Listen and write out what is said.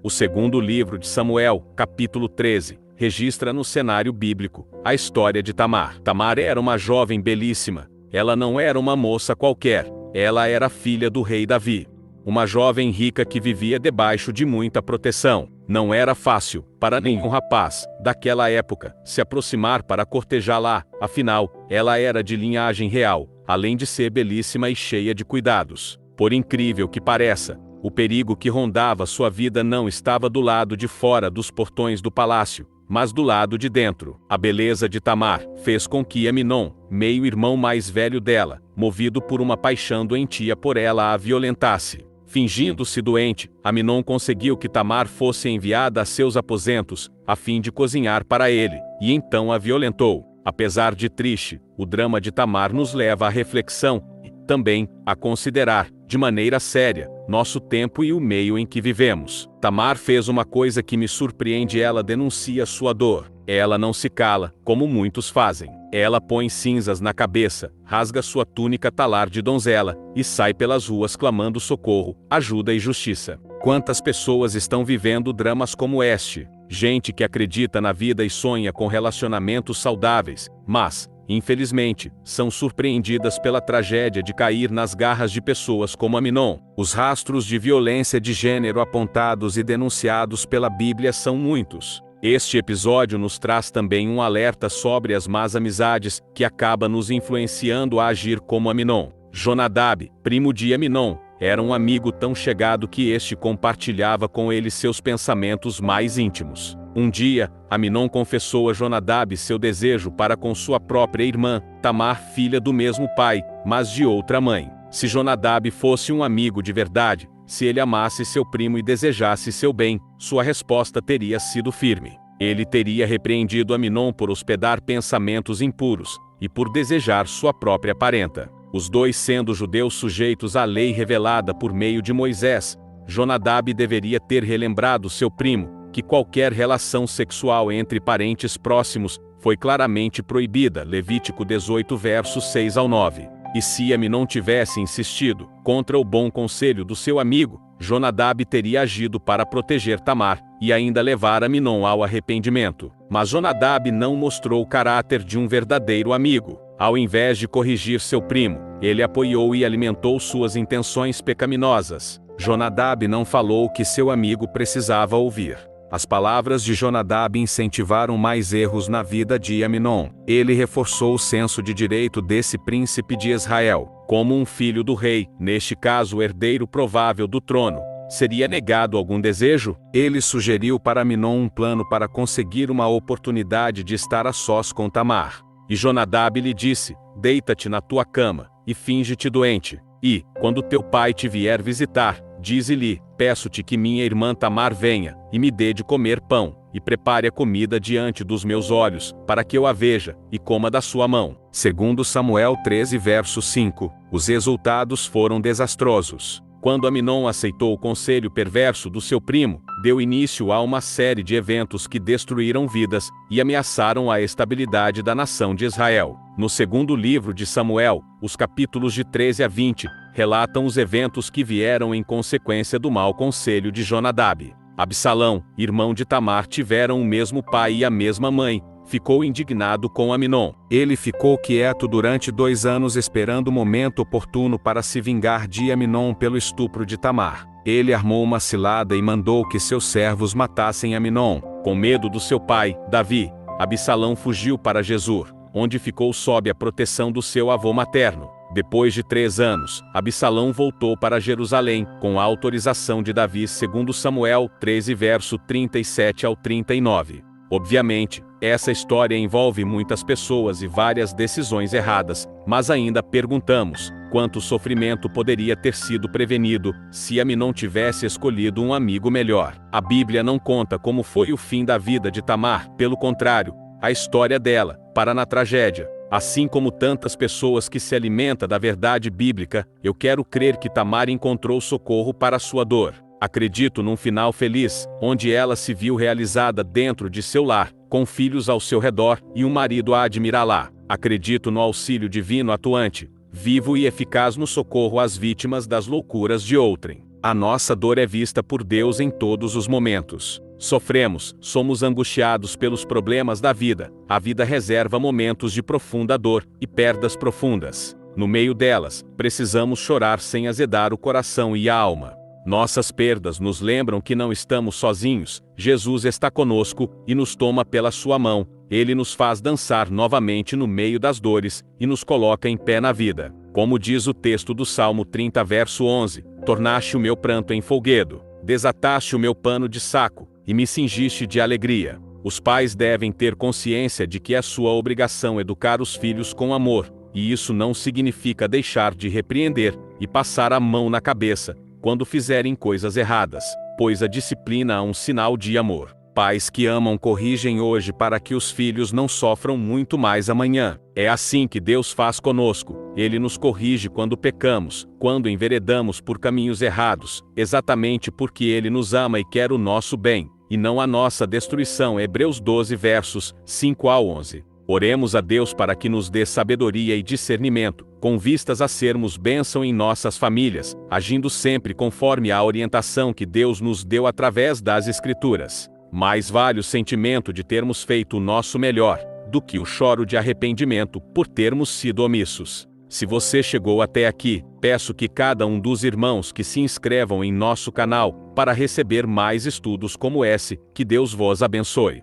O segundo livro de Samuel, capítulo 13, registra no cenário bíblico a história de Tamar. Tamar era uma jovem belíssima. Ela não era uma moça qualquer. Ela era filha do rei Davi. Uma jovem rica que vivia debaixo de muita proteção. Não era fácil para nenhum rapaz daquela época se aproximar para cortejá-la, afinal, ela era de linhagem real, além de ser belíssima e cheia de cuidados. Por incrível que pareça, o perigo que rondava sua vida não estava do lado de fora dos portões do palácio, mas do lado de dentro. A beleza de Tamar fez com que Amnon, meio-irmão mais velho dela, movido por uma paixão doentia por ela, a violentasse. Fingindo-se doente, Amnon conseguiu que Tamar fosse enviada a seus aposentos, a fim de cozinhar para ele, e então a violentou. Apesar de triste, o drama de Tamar nos leva à reflexão e também a considerar, de maneira séria, nosso tempo e o meio em que vivemos. Tamar fez uma coisa que me surpreende: ela denuncia sua dor. Ela não se cala, como muitos fazem. Ela põe cinzas na cabeça, rasga sua túnica talar de donzela, e sai pelas ruas clamando socorro, ajuda e justiça. Quantas pessoas estão vivendo dramas como este? Gente que acredita na vida e sonha com relacionamentos saudáveis, mas, infelizmente, são surpreendidas pela tragédia de cair nas garras de pessoas como Amnon. Os rastros de violência de gênero apontados e denunciados pela Bíblia são muitos. Este episódio nos traz também um alerta sobre as más amizades, que acaba nos influenciando a agir como Amnon. Jonadab, primo de Amnon, era um amigo tão chegado que este compartilhava com ele seus pensamentos mais íntimos. Um dia, Amnon confessou a Jonadab seu desejo para com sua própria irmã, Tamar, filha do mesmo pai, mas de outra mãe. Se Jonadab fosse um amigo de verdade, se ele amasse seu primo e desejasse seu bem, sua resposta teria sido firme. Ele teria repreendido Amnon por hospedar pensamentos impuros, e por desejar sua própria parenta. Os dois sendo judeus sujeitos à lei revelada por meio de Moisés, Jonadab deveria ter relembrado seu primo, que qualquer relação sexual entre parentes próximos foi claramente proibida. Levítico 18 versos 6 ao 9. E se Amnon tivesse insistido, contra o bom conselho do seu amigo, Jonadab teria agido para proteger Tamar, e ainda levar Amnon ao arrependimento. Mas Jonadab não mostrou o caráter de um verdadeiro amigo. Ao invés de corrigir seu primo, ele apoiou e alimentou suas intenções pecaminosas. Jonadab não falou o que seu amigo precisava ouvir. As palavras de Jonadab incentivaram mais erros na vida de Amnon. Ele reforçou o senso de direito desse príncipe de Israel. Como um filho do rei, neste caso o herdeiro provável do trono, seria negado algum desejo? Ele sugeriu para Amnon um plano para conseguir uma oportunidade de estar a sós com Tamar. E Jonadab lhe disse: deita-te na tua cama, e finge-te doente. E, quando teu pai te vier visitar, dize-lhe: peço-te que minha irmã Tamar venha, e me dê de comer pão, e prepare a comida diante dos meus olhos, para que eu a veja, e coma da sua mão. Segundo Samuel 13 verso 5, os resultados foram desastrosos. Quando Amnon aceitou o conselho perverso do seu primo, deu início a uma série de eventos que destruíram vidas e ameaçaram a estabilidade da nação de Israel. No segundo livro de Samuel, os capítulos de 13 a 20, relatam os eventos que vieram em consequência do mau conselho de Jonadab. Absalão, irmão de Tamar, tiveram o mesmo pai e a mesma mãe. Ficou indignado com Amnon. Ele ficou quieto durante 2 anos esperando o momento oportuno para se vingar de Amnon pelo estupro de Tamar. Ele armou uma cilada e mandou que seus servos matassem Amnon. Com medo do seu pai, Davi, Absalão fugiu para Gesur, onde ficou sob a proteção do seu avô materno. Depois de 3 anos, Absalão voltou para Jerusalém, com a autorização de Davi, segundo Samuel 13 verso 37 ao 39. Obviamente, essa história envolve muitas pessoas e várias decisões erradas, mas ainda perguntamos, quanto sofrimento poderia ter sido prevenido, se Amnon tivesse escolhido um amigo melhor? A Bíblia não conta como foi o fim da vida de Tamar, pelo contrário, a história dela para na tragédia. Assim como tantas pessoas que se alimentam da verdade bíblica, eu quero crer que Tamar encontrou socorro para sua dor. Acredito num final feliz, onde ela se viu realizada dentro de seu lar, com filhos ao seu redor e um marido a admirá-la. Acredito no auxílio divino atuante, vivo e eficaz no socorro às vítimas das loucuras de outrem. A nossa dor é vista por Deus em todos os momentos. Sofremos, somos angustiados pelos problemas da vida. A vida reserva momentos de profunda dor e perdas profundas. No meio delas, precisamos chorar sem azedar o coração e a alma. Nossas perdas nos lembram que não estamos sozinhos. Jesus está conosco e nos toma pela sua mão. Ele nos faz dançar novamente no meio das dores e nos coloca em pé na vida. Como diz o texto do Salmo 30, verso 11: tornaste o meu pranto em folguedo, desataste o meu pano de saco, e me cingiste de alegria. Os pais devem ter consciência de que é sua obrigação educar os filhos com amor, e isso não significa deixar de repreender e passar a mão na cabeça quando fizerem coisas erradas, pois a disciplina é um sinal de amor. Pais que amam corrigem hoje para que os filhos não sofram muito mais amanhã. É assim que Deus faz conosco. Ele nos corrige quando pecamos, quando enveredamos por caminhos errados, exatamente porque Ele nos ama e quer o nosso bem, e não a nossa destruição. Hebreus 12, versos 5 a 11. Oremos a Deus para que nos dê sabedoria e discernimento, com vistas a sermos bênção em nossas famílias, agindo sempre conforme a orientação que Deus nos deu através das Escrituras. Mais vale o sentimento de termos feito o nosso melhor, do que o choro de arrependimento por termos sido omissos. Se você chegou até aqui, peço que cada um dos irmãos que se inscrevam em nosso canal, para receber mais estudos como esse. Que Deus vos abençoe.